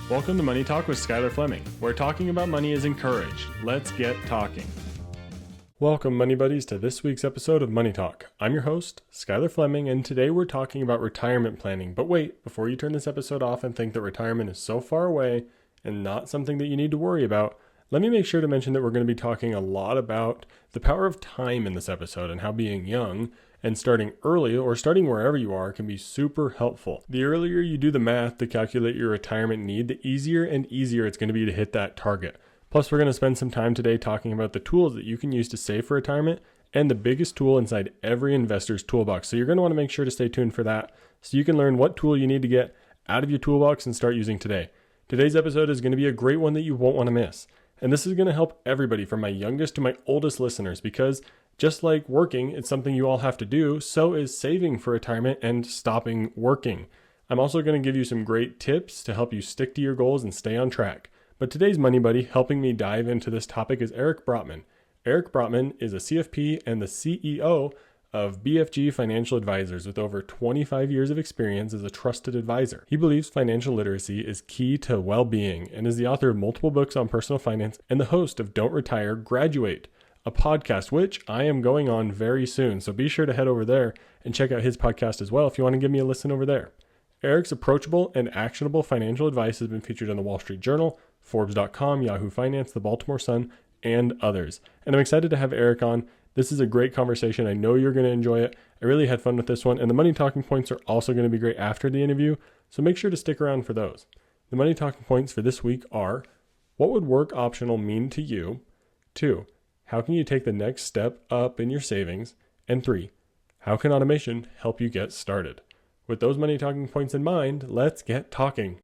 Welcome to Money Talk with Skylar Fleming, where talking about money is encouraged. Let's get talking. Welcome, Money Buddies, to this week's episode of Money Talk. I'm your host, Skylar Fleming, and today we're talking about retirement planning. But wait, before you turn this episode off and think that retirement is so far away and not something that you need to worry about, let me make sure to mention that we're going to be talking a lot about the power of time in this episode and how being young and starting early or starting wherever you are can be super helpful. The earlier you do the math to calculate your retirement need, the easier and easier it's going to be to hit that target. Plus, we're going to spend some time today talking about the tools that you can use to save for retirement and the biggest tool inside every investor's toolbox. So you're going to want to make sure to stay tuned for that so you can learn what tool you need to get out of your toolbox and start using today. Today's episode is going to be a great one that you won't want to miss. And this is going to help everybody from my youngest to my oldest listeners because just like working, it's something you all have to do, so is saving for retirement and stopping working. I'm also going to give you some great tips to help you stick to your goals and stay on track. But today's Money Buddy helping me dive into this topic is Eric Brotman. Eric Brotman is a CFP and the CEO of BFG Financial Advisors with over 25 years of experience as a trusted advisor. He believes financial literacy is key to well-being and is the author of multiple books on personal finance and the host of Don't Retire, Graduate, a podcast which I am going on very soon. So be sure to head over there and check out his podcast as well if you want to give me a listen over there. Eric's approachable and actionable financial advice has been featured on the Wall Street Journal, Forbes.com, Yahoo Finance, the Baltimore Sun, and others. And I'm excited to have Eric on. This is a great conversation. I know you're going to enjoy it. I really had fun with this one. And the money talking points are also going to be great after the interview. So make sure to stick around for those. The money talking points for this week are: what would work optional mean to you? 2, how can you take the next step up in your savings? And 3, how can automation help you get started? With those money talking points in mind, let's get talking.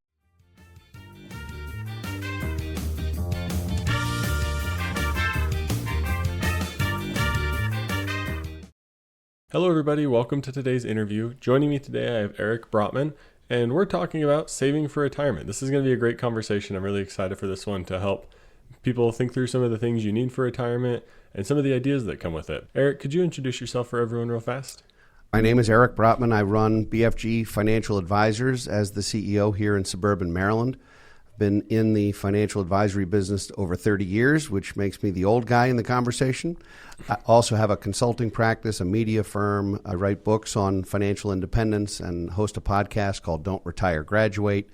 Hello, everybody. Welcome to today's interview. Joining me today, I have Eric Brotman, and we're talking about saving for retirement. This is going to be a great conversation. I'm really excited for this one to help people think through some of the things you need for retirement and some of the ideas that come with it. Eric, could you introduce yourself for everyone real fast? My name is Eric Brotman. I run BFG Financial Advisors as the CEO here in suburban Maryland. I've been in the financial advisory business over 30 years, which makes me the old guy in the conversation. I also have a consulting practice, a media firm. I write books on financial independence and host a podcast called Don't Retire, Graduate.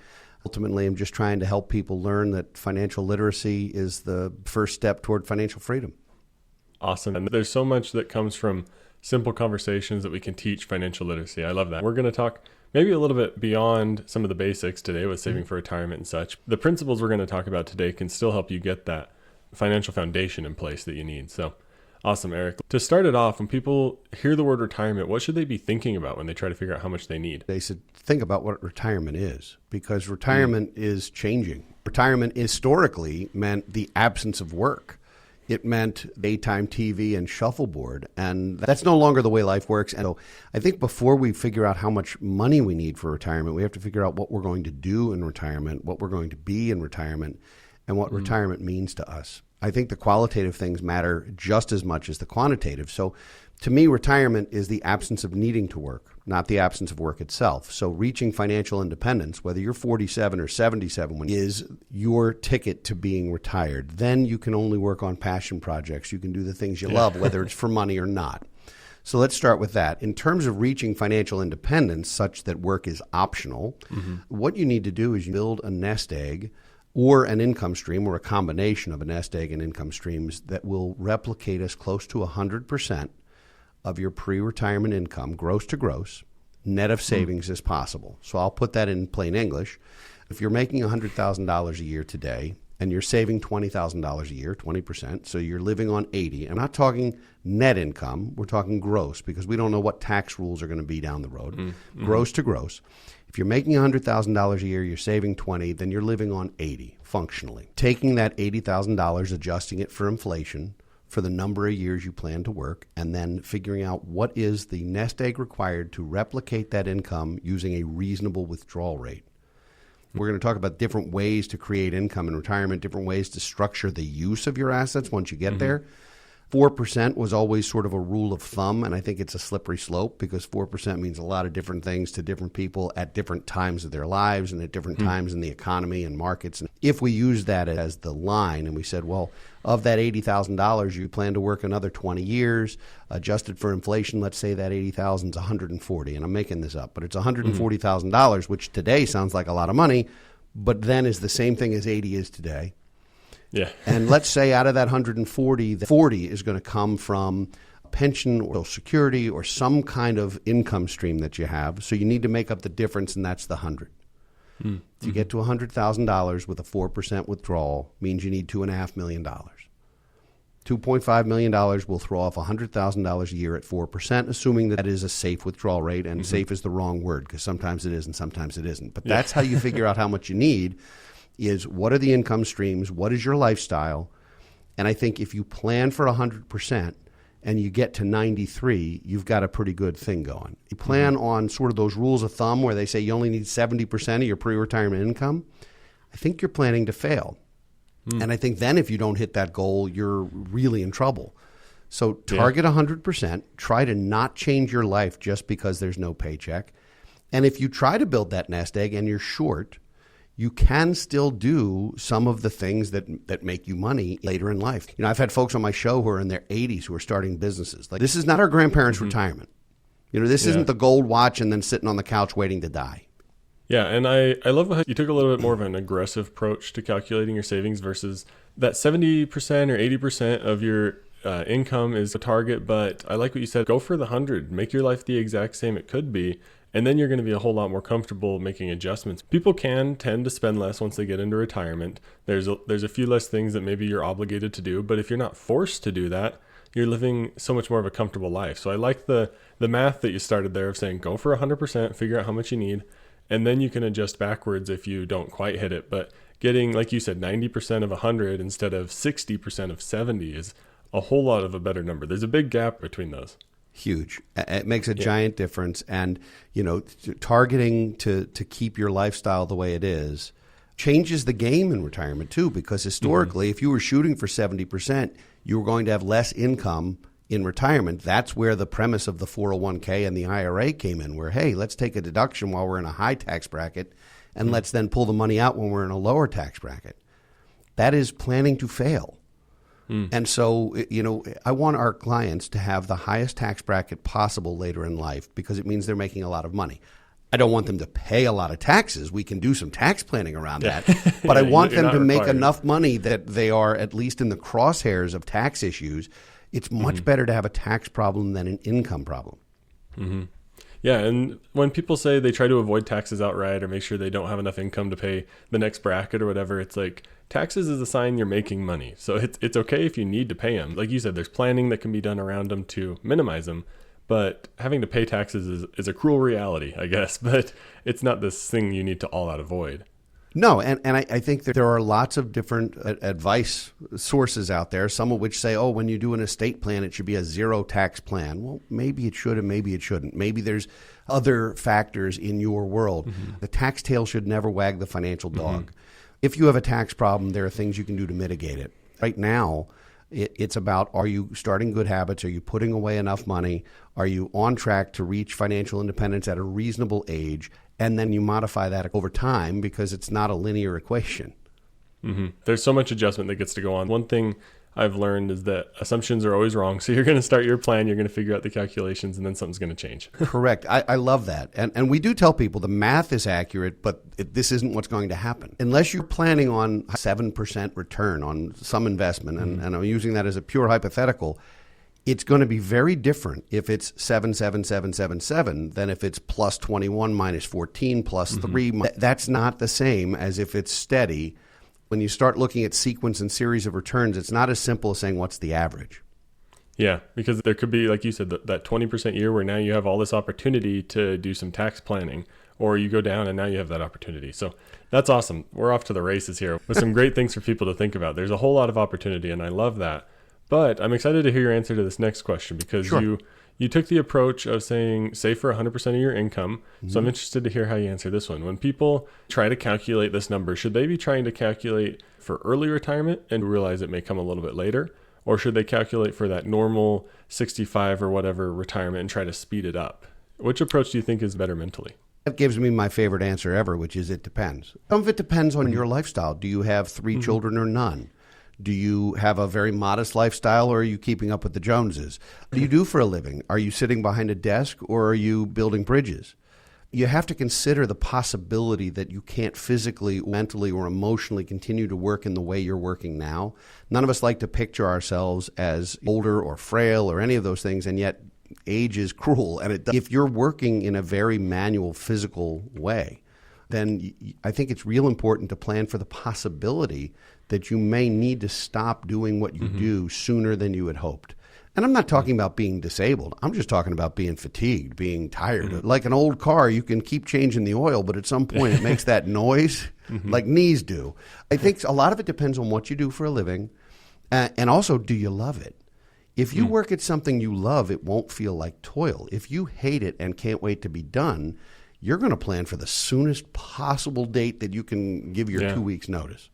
Ultimately, I'm just trying to help people learn that financial literacy is the first step toward financial freedom. Awesome. And there's so much that comes from simple conversations that we can teach financial literacy. I love that. We're going to talk maybe a little bit beyond some of the basics today with saving for retirement and such. The principles we're going to talk about today can still help you get that financial foundation in place that you need. So awesome, Eric. To start it off, when people hear the word retirement, what should they be thinking about when they try to figure out how much they need? They should think about what retirement is, because retirement is changing. Retirement historically meant the absence of work. It meant daytime TV and shuffleboard, and that's no longer the way life works. And so I think before we figure out how much money we need for retirement, we have to figure out what we're going to do in retirement, what we're going to be in retirement, and what retirement means to us. I think the qualitative things matter just as much as the quantitative. So to me, retirement is the absence of needing to work, not the absence of work itself. So reaching financial independence, whether you're 47 or 77, is your ticket to being retired. Then you can only work on passion projects. You can do the things you love, whether it's for money or not. So let's start with that. In terms of reaching financial independence, such that work is optional, what you need to do is build a nest egg or an income stream, or a combination of a nest egg and income streams that will replicate as close to 100% of your pre-retirement income, gross to gross, net of savings as possible. So I'll put that in plain English. If you're making $100,000 a year today and you're saving $20,000 a year, 20%, so you're living on 80. I'm not talking net income, we're talking gross, because we don't know what tax rules are going to be down the road. Gross to gross. If you're making $100,000 a year, you're saving 20, then you're living on 80 functionally. Taking that $80,000, adjusting it for inflation, for the number of years you plan to work, and then figuring out what is the nest egg required to replicate that income using a reasonable withdrawal rate. We're going to talk about different ways to create income in retirement, different ways to structure the use of your assets once you get there. 4% was always sort of a rule of thumb, and I think it's a slippery slope because 4% means a lot of different things to different people at different times of their lives and at different times in the economy and markets. And if we use that as the line and we said, well, of that $80,000, you plan to work another 20 years, adjusted for inflation, let's say that $80,000 is $140, and I'm making this up, but it's $140,000, which today sounds like a lot of money, but then is the same thing as 80 is today. Yeah. And let's say out of that 140, the 40 is going to come from pension or Social Security or some kind of income stream that you have. So you need to make up the difference, and that's the 100. To get to $100,000 with a 4% withdrawal means you need $2.5 million. $2.5 million will throw off $100,000 a year at 4%, assuming that is a safe withdrawal rate. And safe is the wrong word because sometimes it is and sometimes it isn't. But that's how you figure out how much you need. Is what are the income streams, what is your lifestyle, and I think if you plan for 100% and you get to 93, you've got a pretty good thing going. You plan on sort of those rules of thumb where they say you only need 70% of your pre-retirement income, I think you're planning to fail. And I think then if you don't hit that goal, you're really in trouble. So target 100%, try to not change your life just because there's no paycheck. And if you try to build that nest egg and you're short, you can still do some of the things that make you money later in life. You know, I've had folks on my show who are in their 80s who are starting businesses. Like, this is not our grandparents' retirement. You know, this isn't the gold watch and then sitting on the couch waiting to die. Yeah, and I love how you took a little bit more of an aggressive approach to calculating your savings versus that 70% or 80% of your income is a target. But I like what you said, go for the 100, make your life the exact same it could be. And then you're going to be a whole lot more comfortable making adjustments. People can tend to spend less once they get into retirement. There's a few less things that maybe you're obligated to do, but if you're not forced to do that, you're living so much more of a comfortable life. So I like the math that you started there of saying go for 100%, figure out how much you need, and then you can adjust backwards if you don't quite hit it. But getting, like you said, 90% of 100 instead of 60% of 70 is a whole lot of a better number. There's a big gap between those. Huge. It makes a giant difference. And, you know, targeting to keep your lifestyle the way it is changes the game in retirement too, because historically, if you were shooting for 70%, you were going to have less income in retirement. That's where the premise of the 401k and the IRA came in, where, hey, let's take a deduction while we're in a high tax bracket and let's then pull the money out when we're in a lower tax bracket. That is planning to fail. And so, you know, I want our clients to have the highest tax bracket possible later in life because it means they're making a lot of money. I don't want them to pay a lot of taxes. We can do some tax planning around that. But I want them to make enough money that they are at least in the crosshairs of tax issues. It's much better to have a tax problem than an income problem. Yeah, and when people say they try to avoid taxes outright or make sure they don't have enough income to pay the next bracket or whatever, it's like taxes is a sign you're making money. So it's okay if you need to pay them. Like you said, there's planning that can be done around them to minimize them. But having to pay taxes is a cruel reality, I guess. But it's not this thing you need to all out avoid. No, and I think that there are lots of different advice sources out there, some of which say, oh, when you do an estate plan, it should be a zero tax plan. Well, maybe it should and maybe it shouldn't. Maybe there's other factors in your world. The tax tail should never wag the financial dog. If you have a tax problem, there are things you can do to mitigate it. Right now, it's about, are you starting good habits? Are you putting away enough money? Are you on track to reach financial independence at a reasonable age? And then you modify that over time because it's not a linear equation. There's so much adjustment that gets to go on. One thing I've learned is that assumptions are always wrong. So you're going to start your plan, you're going to figure out the calculations, and then something's going to change. Correct. I love that. And we do tell people the math is accurate, but this isn't what's going to happen. Unless you're planning on 7% return on some investment, and I'm using that as a pure hypothetical, it's going to be very different if it's 77777 than if it's plus 21 minus 14 plus 3. That's not the same as if it's steady. When you start looking at sequence and series of returns, it's not as simple as saying what's the average. Yeah, because there could be, like you said, that 20% year where now you have all this opportunity to do some tax planning, or you go down and now you have that opportunity. So that's awesome. We're off to the races here with some great things for people to think about. There's a whole lot of opportunity, and I love that. But I'm excited to hear your answer to this next question because you took the approach of saying save for 100% of your income. So I'm interested to hear how you answer this one. When people try to calculate this number, should they be trying to calculate for early retirement and realize it may come a little bit later? Or should they calculate for that normal 65 or whatever retirement and try to speed it up? Which approach do you think is better mentally? That gives me my favorite answer ever, which is it depends. Some of it depends on your lifestyle. Do you have 3 children or none? Do you have a very modest lifestyle, or are you keeping up with the Joneses? What do you do for a living? Are you sitting behind a desk, or are you building bridges? You have to consider the possibility that you can't physically, mentally, or emotionally continue to work in the way you're working now. None of us like to picture ourselves as older or frail or any of those things, and yet age is cruel. And if you're working in a very manual, physical way, then I think it's real important to plan for the possibility that you may need to stop doing what you do sooner than you had hoped. And I'm not talking about being disabled. I'm just talking about being fatigued, being tired. Like an old car, you can keep changing the oil, but at some point it makes that noise like knees do. I think a lot of it depends on what you do for a living, and also, do you love it? If you work at something you love, it won't feel like toil. If you hate it and can't wait to be done, you're going to plan for the soonest possible date that you can give your 2 weeks notice.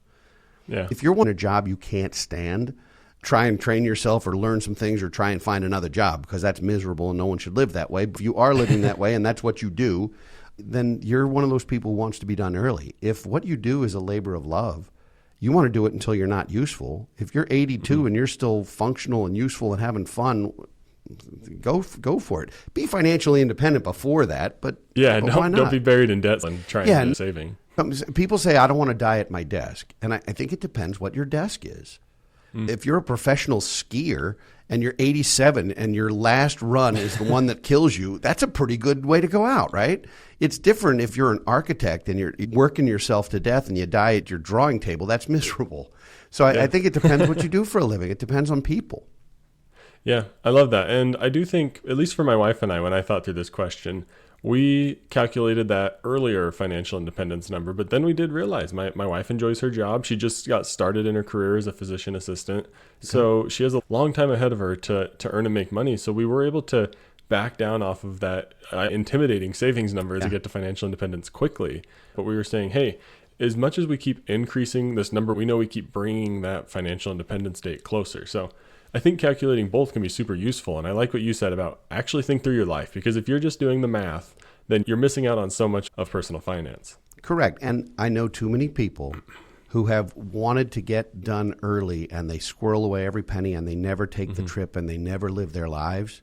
Yeah. If you're wanting a job you can't stand, try and train yourself or learn some things or try and find another job, because that's miserable and no one should live that way. But if you are living that way and that's what you do, then you're one of those people who wants to be done early. If what you do is a labor of love, you want to do it until you're not useful. If you're 82 and you're still functional and useful and having fun, go for it. Be financially independent before that, but why not? Don't be buried in debt and trying to do saving. People say, I don't want to die at my desk. And I think it depends what your desk is. If you're a professional skier and you're 87 and your last run is the one that kills you, that's a pretty good way to go out, right? It's different if you're an architect and you're working yourself to death and you die at your drawing table. That's miserable. So I think it depends what you do for a living. It depends on people. Yeah, I love that. And I do think, at least for my wife and I, when I thought through this question, we calculated that earlier financial independence number, but then we did realize my wife enjoys her job. She just got started in her career as a physician assistant. So she has a long time ahead of her to earn and make money. So we were able to back down off of that intimidating savings number to get to financial independence quickly. But we were saying, hey, as much as we keep increasing this number, we know we keep bringing that financial independence date closer. So I think calculating both can be super useful. And I like what you said about actually think through your life, because if you're just doing the math, then you're missing out on so much of personal finance. Correct. And I know too many people who have wanted to get done early and they squirrel away every penny and they never take the trip and they never live their lives.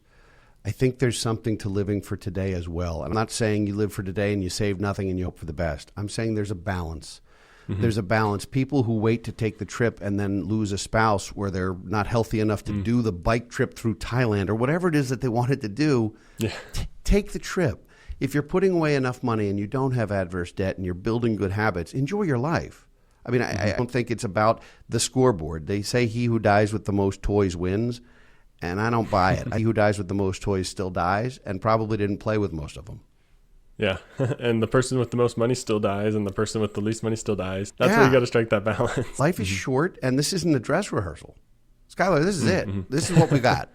I think there's something to living for today as well. I'm not saying you live for today and you save nothing and you hope for the best. I'm saying there's a balance. There's a balance. People who wait to take the trip and then lose a spouse where they're not healthy enough to do the bike trip through Thailand or whatever it is that they wanted to do, take the trip. If you're putting away enough money and you don't have adverse debt and you're building good habits, enjoy your life. I mean, I don't think it's about the scoreboard. They say he who dies with the most toys wins, and I don't buy it. He who dies with the most toys still dies and probably didn't play with most of them. Yeah, and the person with the most money still dies, and the person with the least money still dies. That's where you got to strike that balance. Life is short, and this isn't a dress rehearsal. Skylar, this is it. This is what we got.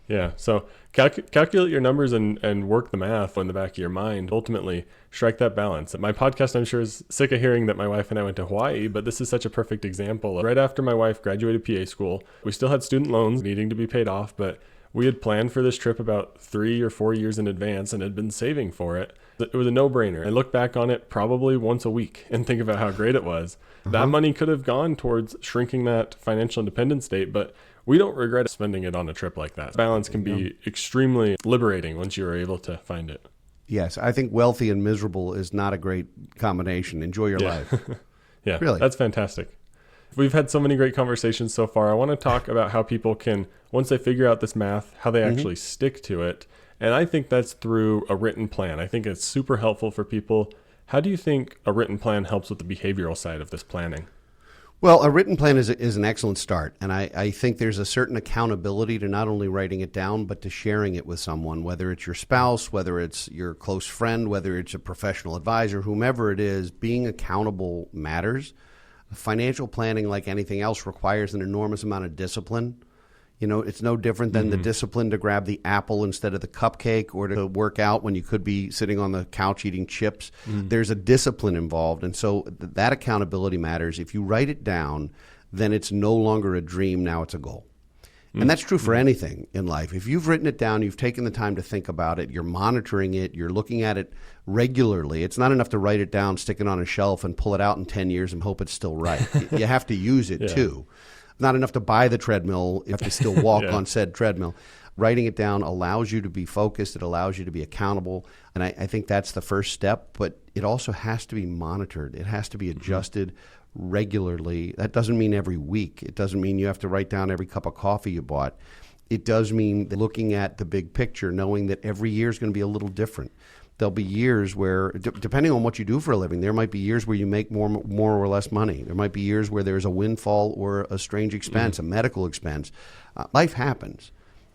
Yeah, so calculate your numbers and work the math in the back of your mind. Ultimately, strike that balance. My podcast, I'm sure, is sick of hearing that my wife and I went to Hawaii, but this is such a perfect example. Right after my wife graduated PA school, we still had student loans needing to be paid off, but we had planned for this trip about 3 or 4 years in advance and had been saving for it. It was a no-brainer. I look back on it probably once a week and think about how great it was. That money could have gone towards shrinking that financial independence date, but we don't regret spending it on a trip like that. Balance can be extremely liberating once you are able to find it. Yes, I think wealthy and miserable is not a great combination. Enjoy your life. Yeah, really. That's fantastic. We've had so many great conversations so far. I want to talk about how people can, once they figure out this math, how they actually stick to it. And I think that's through a written plan. I think it's super helpful for people. How do you think a written plan helps with the behavioral side of this planning? Well, a written plan is an excellent start. And I think there's a certain accountability to not only writing it down, but to sharing it with someone, whether it's your spouse, whether it's your close friend, whether it's a professional advisor, whomever it is. Being accountable matters. Financial planning, like anything else, requires an enormous amount of discipline. You know, it's no different than the discipline to grab the apple instead of the cupcake or to work out when you could be sitting on the couch eating chips. There's a discipline involved. And so that accountability matters. If you write it down, then it's no longer a dream. Now it's a goal. And that's true for anything in life. If you've written it down, you've taken the time to think about it, you're monitoring it, you're looking at it regularly. It's not enough to write it down, stick it on a shelf, and pull it out in 10 years and hope it's still right. You have to use it too. Not enough to buy the treadmill. You have to still walk on said treadmill. Writing it down allows you to be focused. It allows you to be accountable. And I think that's the first step. But it also has to be monitored. It has to be adjusted regularly. That doesn't mean every week. It doesn't mean you have to write down every cup of coffee you bought. It does mean looking at the big picture, knowing that every year is going to be a little different. There'll be years where, depending on what you do for a living, there might be years where you make more or less money. There might be years where there's a windfall or a strange expense, a medical expense. Life happens.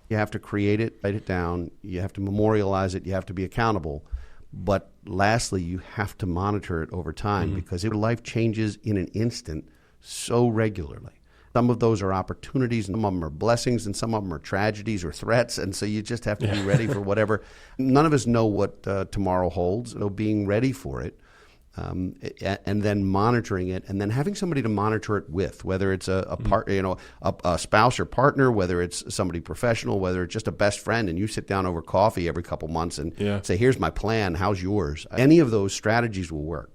You have to create it, write it down. You have to memorialize it. You have to be accountable. But lastly, you have to monitor it over time because your life changes in an instant so regularly. Some of those are opportunities, and some of them are blessings, and some of them are tragedies or threats, and so you just have to be ready for whatever. None of us know what tomorrow holds, so being ready for it, and then monitoring it, and then having somebody to monitor it with, whether it's a spouse or partner, whether it's somebody professional, whether it's just a best friend, and you sit down over coffee every couple months and say, here's my plan, how's yours? Any of those strategies will work.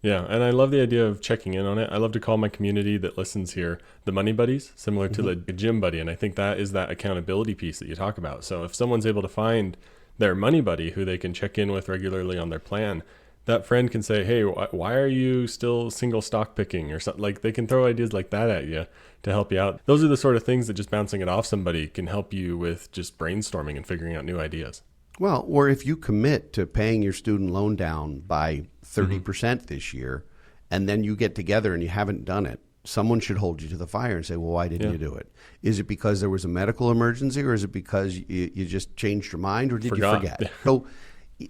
Yeah, and I love the idea of checking in on it. I love to call my community that listens here the money buddies, similar to the gym buddy, and I think that is that accountability piece that you talk about. So if someone's able to find their money buddy who they can check in with regularly on their plan, that friend can say, hey, why are you still single stock picking or something? Like, they can throw ideas like that at you to help you out. Those are the sort of things that just bouncing it off somebody can help you with just brainstorming and figuring out new ideas. Well, or if you commit to paying your student loan down by 30% this year, and then you get together and you haven't done it, someone should hold you to the fire and say, well, why didn't you do it? Is it because there was a medical emergency, or is it because you just changed your mind, or did you forget? So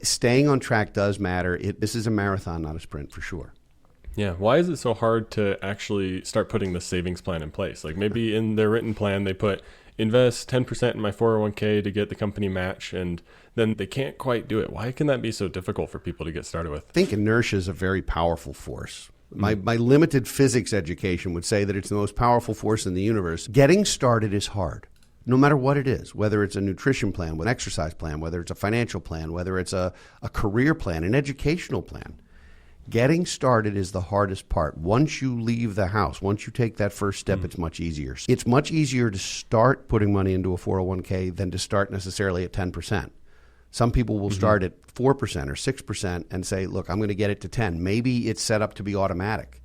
staying on track does matter. This is a marathon, not a sprint, for sure. Yeah. Why is it so hard to actually start putting the savings plan in place? Like, maybe in their written plan, they put invest 10% in my 401k to get the company match, and then they can't quite do it. Why can that be so difficult for people to get started with? I think inertia is a very powerful force. My limited physics education would say that it's the most powerful force in the universe. Getting started is hard, no matter what it is, whether it's a nutrition plan, an exercise plan, whether it's a financial plan, whether it's a career plan, an educational plan. Getting started is the hardest part. Once you leave the house, once you take that first step, it's much easier. It's much easier to start putting money into a 401k than to start necessarily at 10%. Some people will start at 4% or 6% and say, look, I'm going to get it to 10. Maybe it's set up to be automatic.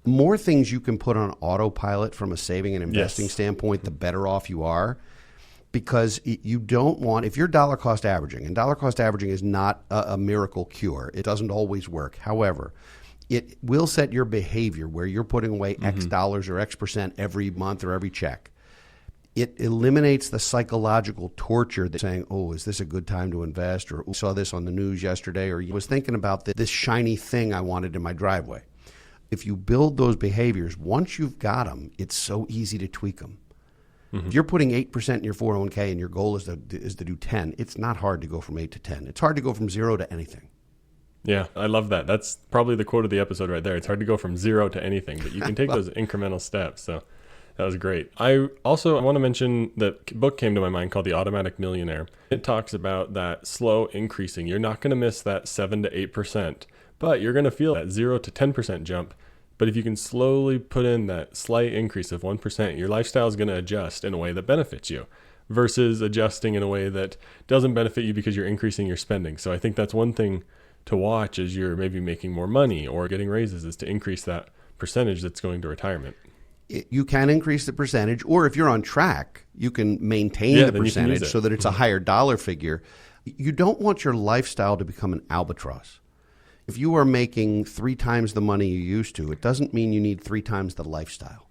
The more things you can put on autopilot from a saving and investing standpoint, the better off you are. Because you don't want, if you're dollar cost averaging, and dollar cost averaging is not a miracle cure. It doesn't always work. However, it will set your behavior where you're putting away X dollars or X percent every month or every check. It eliminates the psychological torture that's saying, oh, is this a good time to invest? Or I saw this on the news yesterday, or I was thinking about this shiny thing I wanted in my driveway. If you build those behaviors, once you've got them, it's so easy to tweak them. If you're putting 8% in your 401k and your goal is to do 10, it's not hard to go from 8 to 10. It's hard to go from 0 to anything. Yeah, I love that. That's probably the quote of the episode right there. It's hard to go from 0 to anything, but you can take those incremental steps. So that was great. I want to mention that book came to my mind called The Automatic Millionaire. It talks about that slow increasing. You're not going to miss that 7 to 8%, but you're going to feel that 0 to 10% jump. But if you can slowly put in that slight increase of 1%, your lifestyle is going to adjust in a way that benefits you versus adjusting in a way that doesn't benefit you because you're increasing your spending. So I think that's one thing to watch as you're maybe making more money or getting raises, is to increase that percentage that's going to retirement. You can increase the percentage, or if you're on track, you can maintain the percentage so that it's a higher dollar figure. You don't want your lifestyle to become an albatross. If you are making 3 times the money you used to, it doesn't mean you need 3 times the lifestyle.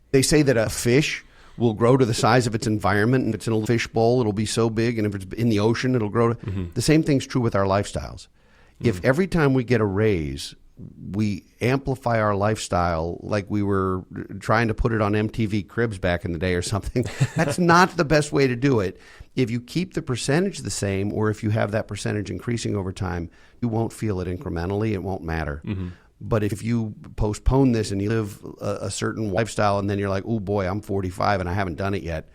They say that a fish will grow to the size of its environment, and if it's in a fish bowl, it'll be so big, and if it's in the ocean, it'll grow. The same thing's true with our lifestyles. If every time we get a raise, we amplify our lifestyle like we were trying to put it on MTV Cribs back in the day or something, that's not the best way to do it. If you keep the percentage the same, or if you have that percentage increasing over time, you won't feel it incrementally. It won't matter. But if you postpone this and you live a certain lifestyle and then you're like, oh boy, I'm 45 and I haven't done it yet,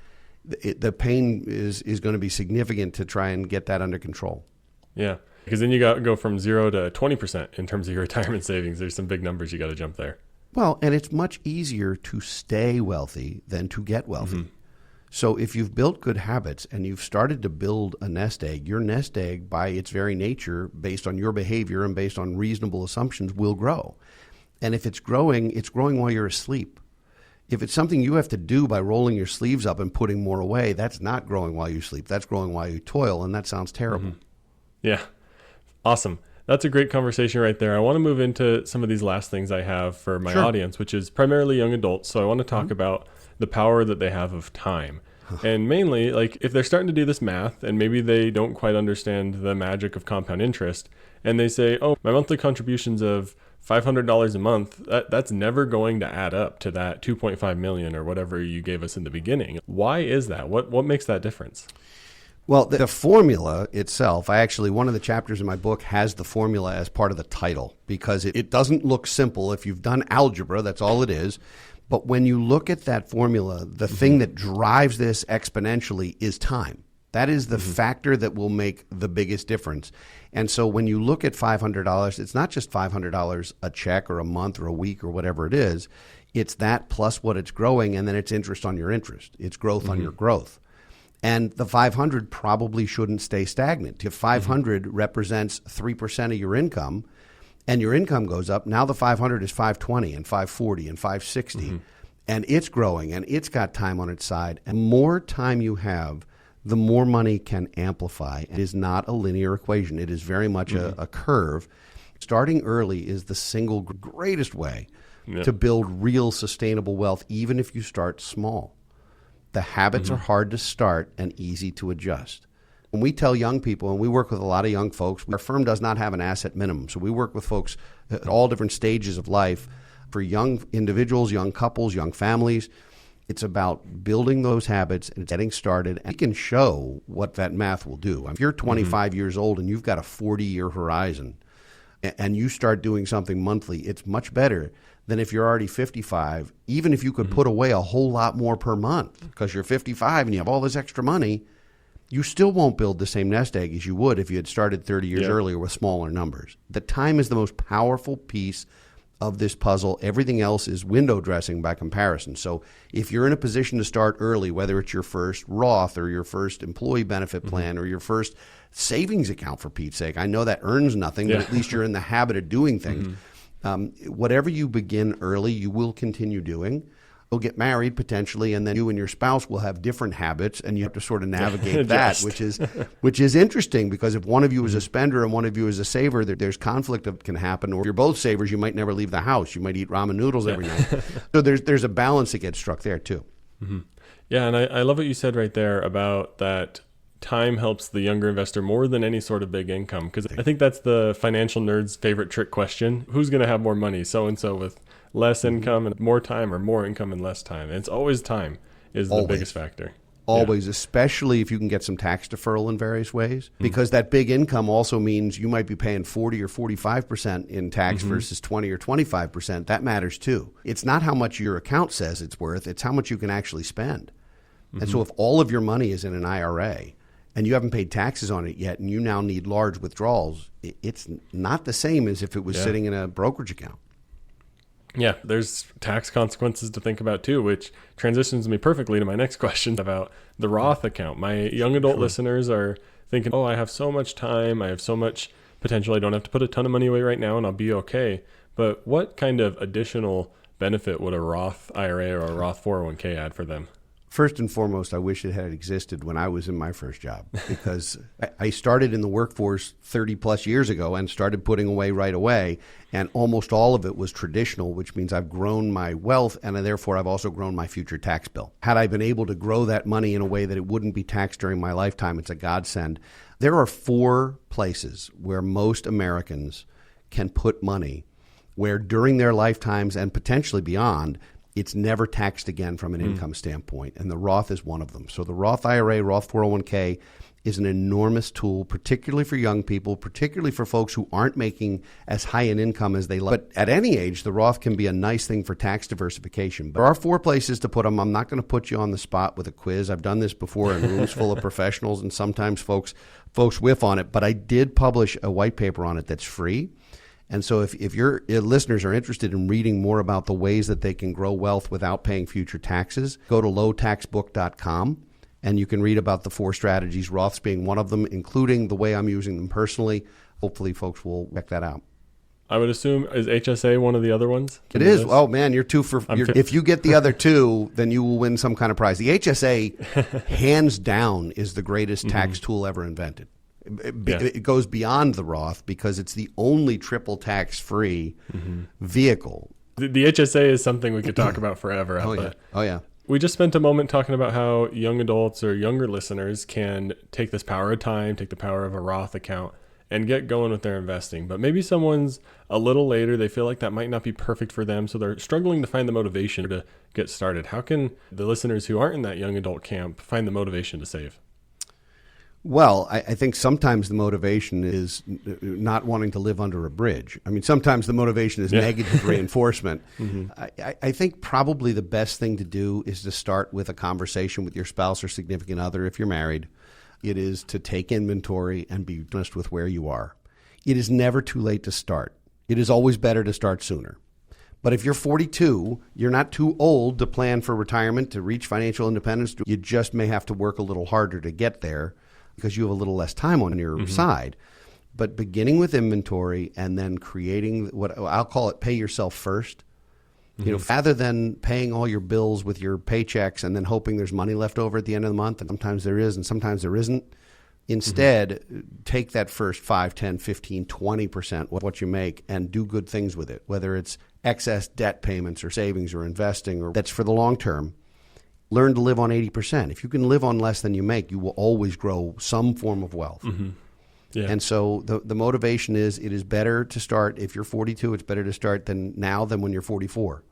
the pain is going to be significant to try and get that under control. Yeah, because then you got to go from 0 to 20% in terms of your retirement savings. There's some big numbers you got to jump there. Well, and it's much easier to stay wealthy than to get wealthy. Mm-hmm. So if you've built good habits and you've started to build a nest egg, your nest egg, by its very nature, based on your behavior and based on reasonable assumptions, will grow. And if it's growing while you're asleep. If it's something you have to do by rolling your sleeves up and putting more away, that's not growing while you sleep. That's growing while you toil, and that sounds terrible. Mm-hmm. Yeah. Awesome. That's a great conversation right there. I want to move into some of these last things I have for my audience, which is primarily young adults. So I want to talk about the power that they have of time. And mainly, like, if they're starting to do this math and maybe they don't quite understand the magic of compound interest, and they say, oh, my monthly contributions of $500 a month, that's never going to add up to that 2.5 million or whatever you gave us in the beginning. Why is that? What makes that difference? Well, the formula itself, one of the chapters in my book has the formula as part of the title, because it doesn't look simple. If you've done algebra, that's all it is. But when you look at that formula, the thing that drives this exponentially is time. That is the factor that will make the biggest difference. And so when you look at $500, it's not just $500 a check or a month or a week or whatever it is. It's that plus what it's growing, and then it's interest on your interest. It's growth on your growth. And the 500 probably shouldn't stay stagnant. If 500 represents 3% of your income, and your income goes up, now the 500 is 520 and 540 and 560, and it's growing and it's got time on its side. And the more time you have, the more money can amplify. It is not a linear equation. It is very much a curve. Starting early is the single greatest way to build real sustainable wealth, even if you start small. The habits are hard to start and easy to adjust. When we tell young people, and we work with a lot of young folks, our firm does not have an asset minimum. So we work with folks at all different stages of life. For young individuals, young couples, young families, it's about building those habits and getting started. And you can show what that math will do. If you're 25 years old and you've got a 40-year horizon and you start doing something monthly, it's much better than if you're already 55, even if you could put away a whole lot more per month because you're 55 and you have all this extra money. You still won't build the same nest egg as you would if you had started 30 years earlier with smaller numbers. The time is the most powerful piece of this puzzle. Everything else is window dressing by comparison. So if you're in a position to start early, whether it's your first Roth or your first employee benefit plan or your first savings account, for Pete's sake, I know that earns nothing, but at least you're in the habit of doing things. Whatever you begin early, you will continue doing. You'll get married potentially, and then you and your spouse will have different habits, and you have to sort of navigate that, which is interesting, because if one of you is a spender and one of you is a saver, there's conflict that can happen. Or if you're both savers, you might never leave the house. You might eat ramen noodles every night. So there's a balance that gets struck there too. Yeah, and I love what you said right there about that. Time helps the younger investor more than any sort of big income, because I think that's the financial nerd's favorite trick question. Who's going to have more money? So-and-so with less income and more time, or more income and less time? And it's always time is the biggest factor. Always, especially if you can get some tax deferral in various ways, because that big income also means you might be paying 40 or 45% in tax versus 20 or 25%. That matters too. It's not how much your account says it's worth, it's how much you can actually spend. And so if all of your money is in an IRA, and you haven't paid taxes on it yet, and you now need large withdrawals, it's not the same as if it was sitting in a brokerage account. Yeah, there's tax consequences to think about too, which transitions me perfectly to my next question about the Roth account. My young adult listeners are thinking, oh, I have so much time, I have so much potential, I don't have to put a ton of money away right now and I'll be okay. But what kind of additional benefit would a Roth IRA or a Roth 401k add for them? First and foremost, I wish it had existed when I was in my first job, because I started in the workforce 30 plus years ago and started putting away right away. And almost all of it was traditional, which means I've grown my wealth, and therefore I've also grown my future tax bill. Had I been able to grow that money in a way that it wouldn't be taxed during my lifetime, it's a godsend. There are 4 places where most Americans can put money where during their lifetimes and potentially beyond, it's never taxed again from an income standpoint, and the Roth is one of them. So the Roth IRA, Roth 401k is an enormous tool, particularly for young people, particularly for folks who aren't making as high an income as they like. But at any age, the Roth can be a nice thing for tax diversification. But there are 4 places to put them. I'm not going to put you on the spot with a quiz. I've done this before in rooms full of professionals, and sometimes folks whiff on it. But I did publish a white paper on it that's free. And so if your listeners are interested in reading more about the ways that they can grow wealth without paying future taxes, go to lowtaxbook.com. And you can read about the 4 strategies, Roths being one of them, including the way I'm using them personally. Hopefully, folks will check that out. I would assume, is HSA one of the other ones? It is. Oh, man, you're 2 for... if you get the other 2, then you will win some kind of prize. The HSA, hands down, is the greatest tax tool ever invented. It goes beyond the Roth because it's the only triple tax-free vehicle. The HSA is something we could talk about forever. Oh, yeah. We just spent a moment talking about how young adults or younger listeners can take this power of time, take the power of a Roth account, and get going with their investing. But maybe someone's a little later, they feel like that might not be perfect for them, so they're struggling to find the motivation to get started. How can the listeners who aren't in that young adult camp find the motivation to save? Well, I think sometimes the motivation is not wanting to live under a bridge. I mean, sometimes the motivation is negative reinforcement. I think probably the best thing to do is to start with a conversation with your spouse or significant other if you're married. It is to take inventory and be honest with where you are. It is never too late to start. It is always better to start sooner. But if you're 42, you're not too old to plan for retirement, to reach financial independence. You just may have to work a little harder to get there, because you have a little less time on your side. But beginning with inventory and then creating what I'll call it pay yourself first, rather than paying all your bills with your paychecks and then hoping there's money left over at the end of the month, and sometimes there is and sometimes there isn't. Instead, take that first 5, 10, 15, 20% what you make and do good things with it, whether it's excess debt payments or savings or investing, or that's for the long term. Learn to live on 80%. If you can live on less than you make, you will always grow some form of wealth. Yeah. And so the motivation is, it is better to start, if you're 42, it's better to start than when you're 44.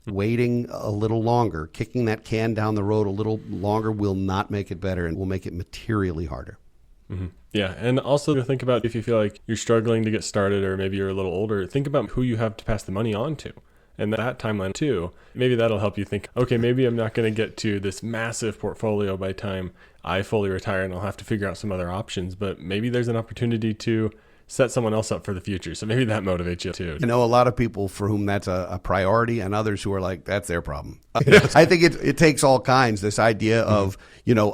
Waiting a little longer, kicking that can down the road a little longer will not make it better and will make it materially harder. Yeah, and also to think about if you feel like you're struggling to get started or maybe you're a little older, think about who you have to pass the money on to. And that timeline too, maybe that'll help you think, okay, maybe I'm not going to get to this massive portfolio by the time I fully retire and I'll have to figure out some other options, but maybe there's an opportunity to set someone else up for the future. So maybe that motivates you too. I know a lot of people for whom that's a priority, and others who are like, that's their problem. I think it takes all kinds, this idea of,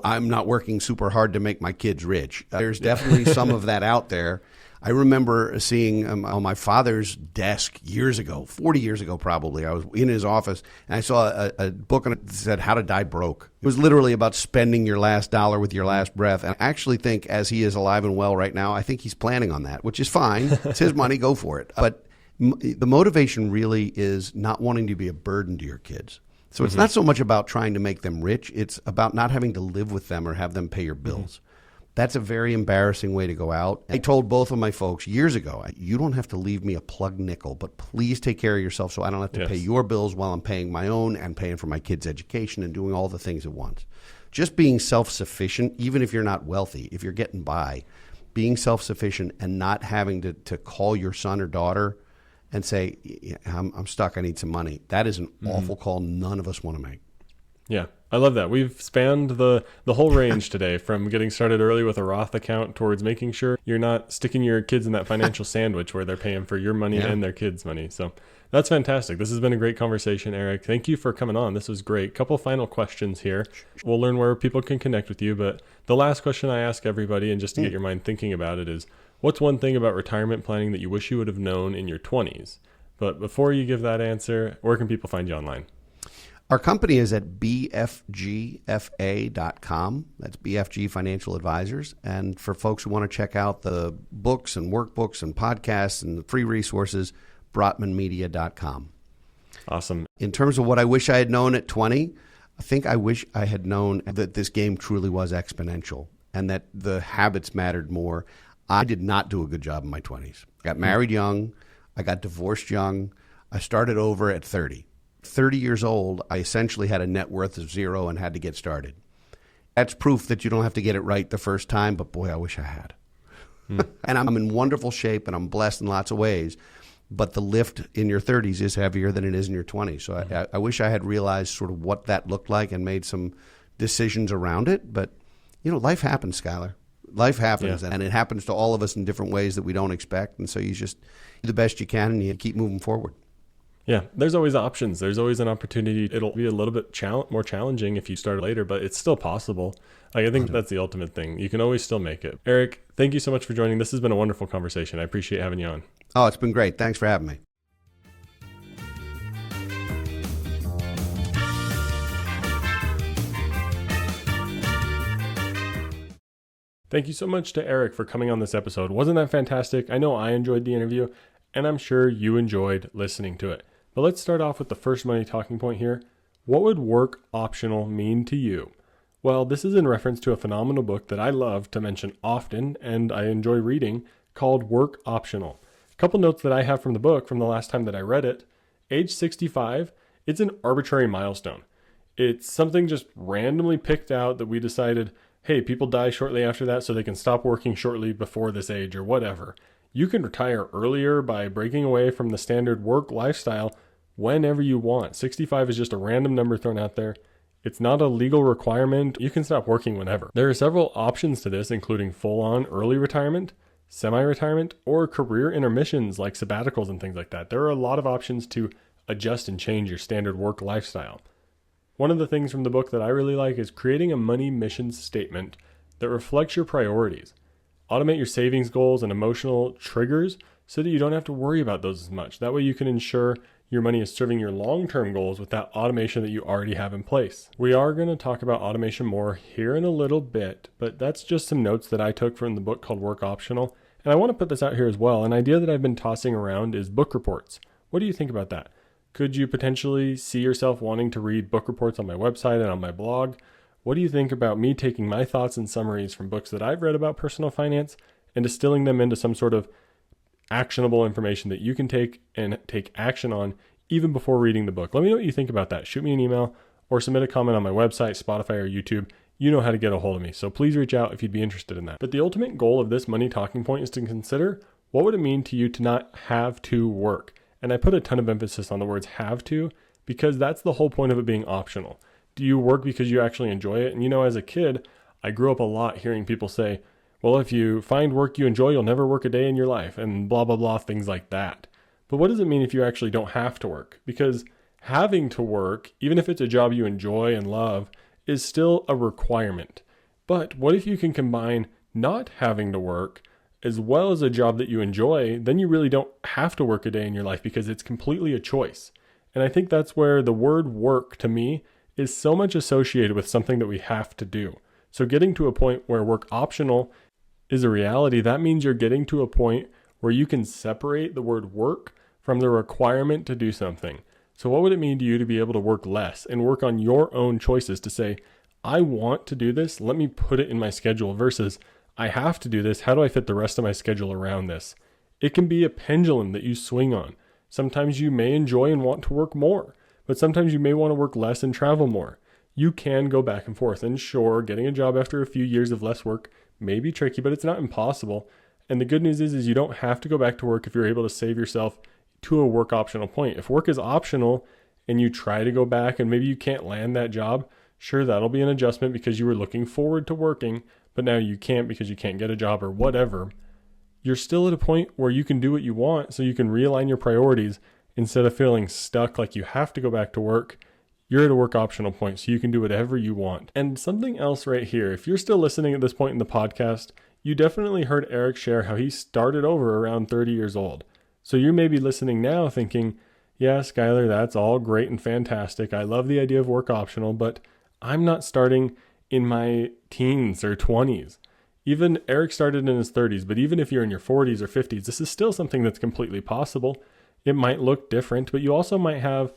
I'm not working super hard to make my kids rich. There's definitely some of that out there. I remember seeing on my father's desk years ago, 40 years ago probably, I was in his office, and I saw a book on it that said How to Die Broke. It was literally about spending your last dollar with your last breath. And I actually think, as he is alive and well right now, I think he's planning on that, which is fine. It's his money, go for it. But the motivation really is not wanting to be a burden to your kids. So it's not so much about trying to make them rich. It's about not having to live with them or have them pay your bills. That's a very embarrassing way to go out. I told both of my folks years ago, you don't have to leave me a plug nickel, but please take care of yourself so I don't have to pay your bills while I'm paying my own and paying for my kids' education and doing all the things at once. Just being self-sufficient, even if you're not wealthy, if you're getting by, being self-sufficient and not having to call your son or daughter and say, I'm stuck, I need some money. That is an awful call none of us want to make. Yeah, I love that. We've spanned the whole range today, from getting started early with a Roth account towards making sure you're not sticking your kids in that financial sandwich where they're paying for your money and their kids' money. So that's fantastic. This has been a great conversation, Eric. Thank you for coming on. This was great. Couple final questions here. We'll learn where people can connect with you. But the last question I ask everybody, and just to get your mind thinking about it, is what's one thing about retirement planning that you wish you would have known in your 20s? But before you give that answer, where can people find you online? Our company is at bfgfa.com. That's BFG Financial Advisors. And for folks who want to check out the books and workbooks and podcasts and the free resources, brotmanmedia.com. Awesome. In terms of what I wish I had known at 20, I think I wish I had known that this game truly was exponential and that the habits mattered more. I did not do a good job in my 20s. I got married young. I got divorced young. I started over at 30. 30 years old, I essentially had a net worth of zero and had to get started. That's proof that you don't have to get it right the first time, but boy, I wish I had. And I'm in wonderful shape and I'm blessed in lots of ways, but the lift in your 30s is heavier than it is in your 20s. So I wish I had realized sort of what that looked like and made some decisions around it. But, life happens, Skylar. Life happens, and it happens to all of us in different ways that we don't expect. And so you just do the best you can and you keep moving forward. Yeah, there's always options. There's always an opportunity. It'll be a little bit more challenging if you start later, but it's still possible. I think that's the ultimate thing. You can always still make it. Eric, thank you so much for joining. This has been a wonderful conversation. I appreciate having you on. Oh, it's been great. Thanks for having me. Thank you so much to Eric for coming on this episode. Wasn't that fantastic? I know I enjoyed the interview, and I'm sure you enjoyed listening to it. But let's start off with the first money talking point here. What would work optional mean to you? Well, this is in reference to a phenomenal book that I love to mention often and I enjoy reading called Work Optional. A couple notes that I have from the book from the last time that I read it. Age 65, it's an arbitrary milestone. It's something just randomly picked out that we decided, hey, people die shortly after that so they can stop working shortly before this age or whatever. You can retire earlier by breaking away from the standard work lifestyle whenever you want. 65 is just a random number thrown out there. It's not a legal requirement. You can stop working whenever. There are several options to this, including full-on early retirement, semi-retirement, or career intermissions like sabbaticals and things like that. There are a lot of options to adjust and change your standard work lifestyle. One of the things from the book that I really like is creating a money mission statement that reflects your priorities. Automate your savings goals and emotional triggers so that you don't have to worry about those as much. That way you can ensure your money is serving your long-term goals with that automation that you already have in place. We are going to talk about automation more here in a little bit, but that's just some notes that I took from the book called Work Optional. And I want to put this out here as well. An idea that I've been tossing around is book reports. What do you think about that? Could you potentially see yourself wanting to read book reports on my website and on my blog? What do you think about me taking my thoughts and summaries from books that I've read about personal finance and distilling them into some sort of actionable information that you can take and take action on even before reading the book? Let me know what you think about that. Shoot me an email or submit a comment on my website, Spotify, or YouTube. You know how to get a hold of me, so please reach out if you'd be interested in that. But the ultimate goal of this money talking point is to consider, what would it mean to you to not have to work? And I put a ton of emphasis on the words have to, because that's the whole point of it being optional. Do you work because you actually enjoy it? And as a kid, I grew up a lot hearing people say, well, if you find work you enjoy, you'll never work a day in your life, and blah, blah, blah, things like that. But what does it mean if you actually don't have to work? Because having to work, even if it's a job you enjoy and love, is still a requirement. But what if you can combine not having to work as well as a job that you enjoy? Then you really don't have to work a day in your life because it's completely a choice. And I think that's where the word work to me is so much associated with something that we have to do. So getting to a point where work optional is a reality, that means you're getting to a point where you can separate the word work from the requirement to do something. So what would it mean to you to be able to work less and work on your own choices to say, I want to do this, let me put it in my schedule, versus I have to do this, how do I fit the rest of my schedule around this? It can be a pendulum that you swing on. Sometimes you may enjoy and want to work more, but sometimes you may want to work less and travel more. You can go back and forth. And sure, getting a job after a few years of less work may be tricky, but it's not impossible. And the good news is you don't have to go back to work if you're able to save yourself to a work optional point. If work is optional and you try to go back and maybe you can't land that job, sure, that'll be an adjustment because you were looking forward to working, but now you can't because you can't get a job or whatever. You're still at a point where you can do what you want, so you can realign your priorities instead of feeling stuck like you have to go back to work. You're at a work optional point, so you can do whatever you want. And something else right here, if you're still listening at this point in the podcast, you definitely heard Eric share how he started over around 30 years old. So you may be listening now thinking, yeah, Skylar, that's all great and fantastic. I love the idea of work optional, but I'm not starting in my teens or 20s. Even Eric started in his 30s, but even if you're in your 40s or 50s, this is still something that's completely possible. It might look different, but you also might have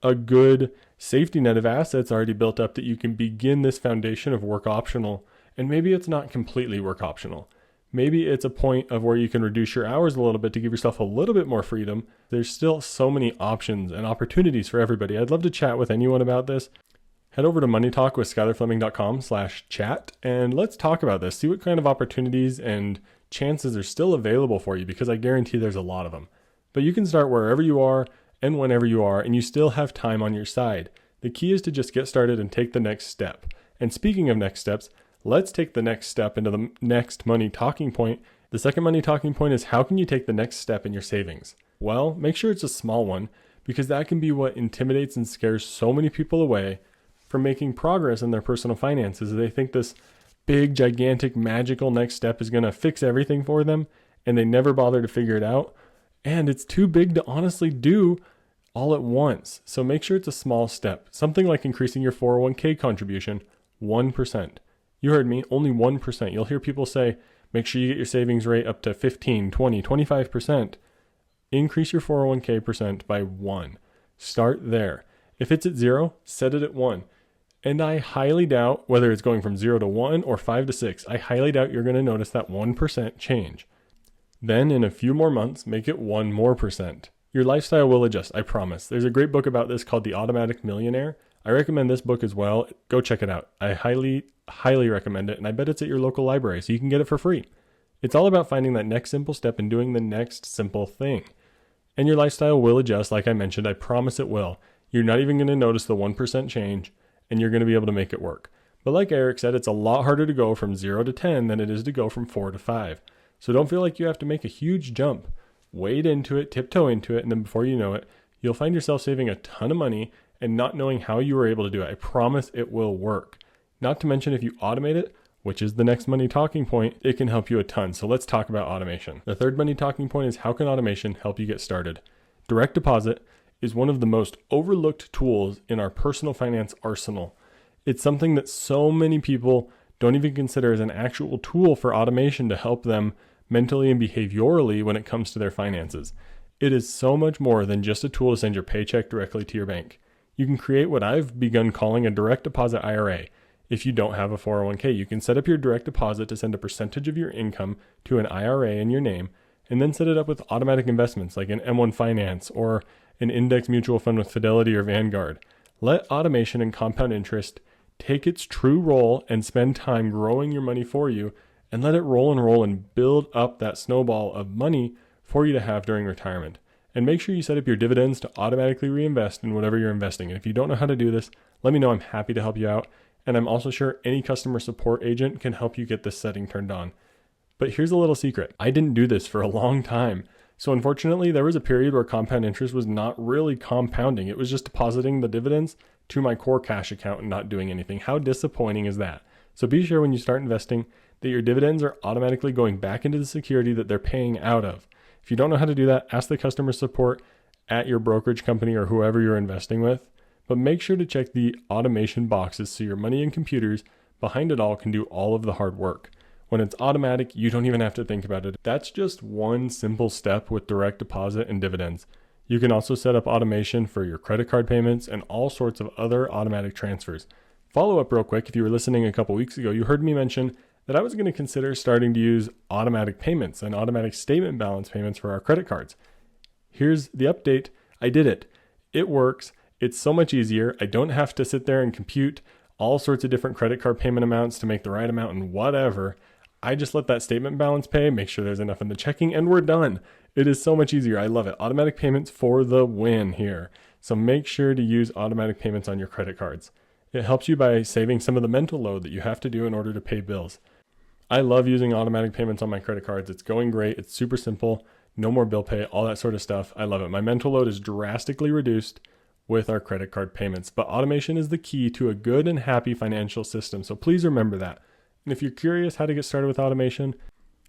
a good safety net of assets already built up that you can begin this foundation of work optional. And maybe it's not completely work optional. Maybe it's a point of where you can reduce your hours a little bit to give yourself a little bit more freedom. There's still so many options and opportunities for everybody. I'd love to chat with anyone about this. Head over to moneytalkwithskylarfleming.com/chat and let's talk about this. See what kind of opportunities and chances are still available for you, because I guarantee there's a lot of them. But you can start wherever you are and whenever you are, and you still have time on your side. The key is to just get started and take the next step. And speaking of next steps, let's take the next step into the next money talking point. The second money talking point is, how can you take the next step in your savings? Well, make sure it's a small one, because that can be what intimidates and scares so many people away from making progress in their personal finances. They think this big, gigantic, magical next step is going to fix everything for them, and they never bother to figure it out. And it's too big to honestly do all at once. So make sure it's a small step. Something like increasing your 401k contribution 1%. You heard me, only 1%. You'll hear people say, make sure you get your savings rate up to 15, 20, 25%. Increase your 401k percent by 1. Start there. If it's at 0, set it at 1. And I highly doubt, whether it's going from 0 to 1 or 5 to 6, I highly doubt you're going to notice that 1% change. Then in a few more months, make it 1 more percent. Your lifestyle will adjust, I promise. There's a great book about this called The Automatic Millionaire. I recommend this book as well. Go check it out. I highly recommend it, and I bet it's at your local library, so you can get it for free. It's all about finding that next simple step and doing the next simple thing. And your lifestyle will adjust, like I mentioned. I promise it will. You're not even going to notice the 1% change, and you're going to be able to make it work. But like Eric said, it's a lot harder to go from 0 to 10 than it is to go from 4 to 5. So don't feel like you have to make a huge jump. Wade into it, tiptoe into it, and then before you know it, you'll find yourself saving a ton of money and not knowing how you were able to do it. I promise it will work. Not to mention, if you automate it, which is the next money talking point, it can help you a ton. So let's talk about automation. The third money talking point is, how can automation help you get started? Direct deposit is one of the most overlooked tools in our personal finance arsenal. It's something that so many people don't even consider as an actual tool for automation to help them mentally and behaviorally when it comes to their finances. It is so much more than just a tool to send your paycheck directly to your bank. You can create what I've begun calling a direct deposit IRA. If you don't have a 401k, you can set up your direct deposit to send a percentage of your income to an IRA in your name, and then set it up with automatic investments like an M1 Finance or an index mutual fund with Fidelity or Vanguard. Let automation and compound interest take its true role and spend time growing your money for you, and let it roll and build up that snowball of money for you to have during retirement. And make sure you set up your dividends to automatically reinvest in whatever you're investing in. If you don't know how to do this, let me know. I'm happy to help you out. And I'm also sure any customer support agent can help you get this setting turned on. But here's a little secret. I didn't do this for a long time. So unfortunately, there was a period where compound interest was not really compounding. It was just depositing the dividends to my core cash account and not doing anything. How disappointing is that? So be sure when you start investing that your dividends are automatically going back into the security that they're paying out of. If you don't know how to do that, ask the customer support at your brokerage company or whoever you're investing with. But make sure to check the automation boxes so your money and computers behind it all can do all of the hard work. When it's automatic, you don't even have to think about it. That's just one simple step with direct deposit and dividends. You can also set up automation for your credit card payments and all sorts of other automatic transfers. Follow up real quick. If you were listening a couple weeks ago, you heard me mention that I was going to consider starting to use automatic payments and automatic statement balance payments for our credit cards. Here's the update. I did it. It works. It's so much easier. I don't have to sit there and compute all sorts of different credit card payment amounts to make the right amount and whatever. I just let that statement balance pay, make sure there's enough in the checking, and we're done. It is so much easier. I love it. Automatic payments for the win here. So make sure to use automatic payments on your credit cards. It helps you by saving some of the mental load that you have to do in order to pay bills. I love using automatic payments on my credit cards. It's going great. It's super simple. No more bill pay, all that sort of stuff. I love it. My mental load is drastically reduced with our credit card payments. But automation is the key to a good and happy financial system. So please remember that. And if you're curious how to get started with automation,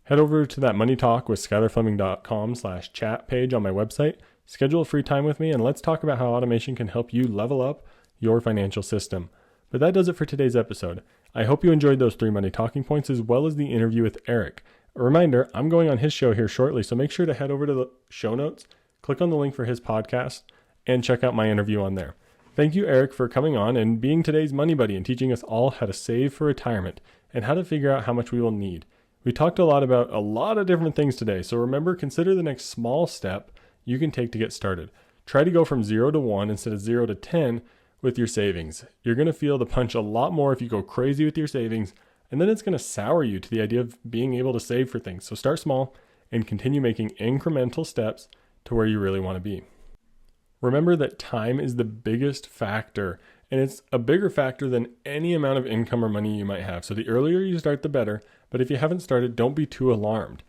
head over to that moneytalkwithskylarfleming.com/chat page on my website, schedule a free time with me, and let's talk about how automation can help you level up your financial system. But that does it for today's episode. I hope you enjoyed those 3 money talking points as well as the interview with Eric. A reminder, I'm going on his show here shortly, so make sure to head over to the show notes, click on the link for his podcast, and check out my interview on there. Thank you, Eric, for coming on and being today's money buddy and teaching us all how to save for retirement and how to figure out how much we will need. We talked a lot about a lot of different things today, so remember, consider the next small step you can take to get started. Try to go from 0 to 1 instead of 0 to 10, with your savings. You're going to feel the punch a lot more if you go crazy with your savings, and then it's going to sour you to the idea of being able to save for things. So start small and continue making incremental steps to where you really want to be. Remember that time is the biggest factor, and it's a bigger factor than any amount of income or money you might have. So the earlier you start, the better. But if you haven't started, don't be too alarmed.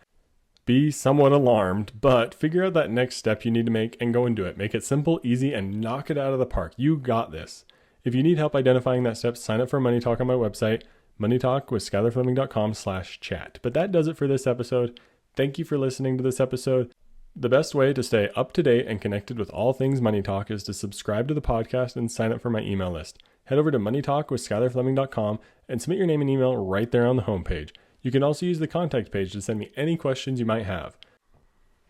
Be somewhat alarmed, but figure out that next step you need to make and go and do it. Make it simple, easy, and knock it out of the park. You got this. If you need help identifying that step, sign up for Money Talk on my website, moneytalkwithskylarfleming.com/chat. But that does it for this episode. Thank you for listening to this episode. The best way to stay up to date and connected with all things Money Talk is to subscribe to the podcast and sign up for my email list. Head over to moneytalkwithskylarfleming.com and submit your name and email right there on the homepage. You can also use the contact page to send me any questions you might have.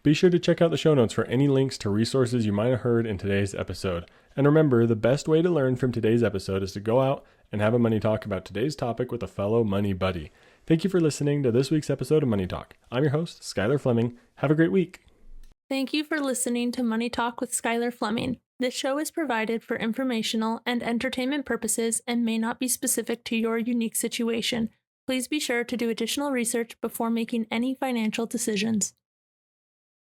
Be sure to check out the show notes for any links to resources you might have heard in today's episode. And remember, the best way to learn from today's episode is to go out and have a money talk about today's topic with a fellow money buddy. Thank you for listening to this week's episode of Money Talk. I'm your host, Skylar Fleming. Have a great week. Thank you for listening to Money Talk with Skylar Fleming. This show is provided for informational and entertainment purposes and may not be specific to your unique situation. Please be sure to do additional research before making any financial decisions.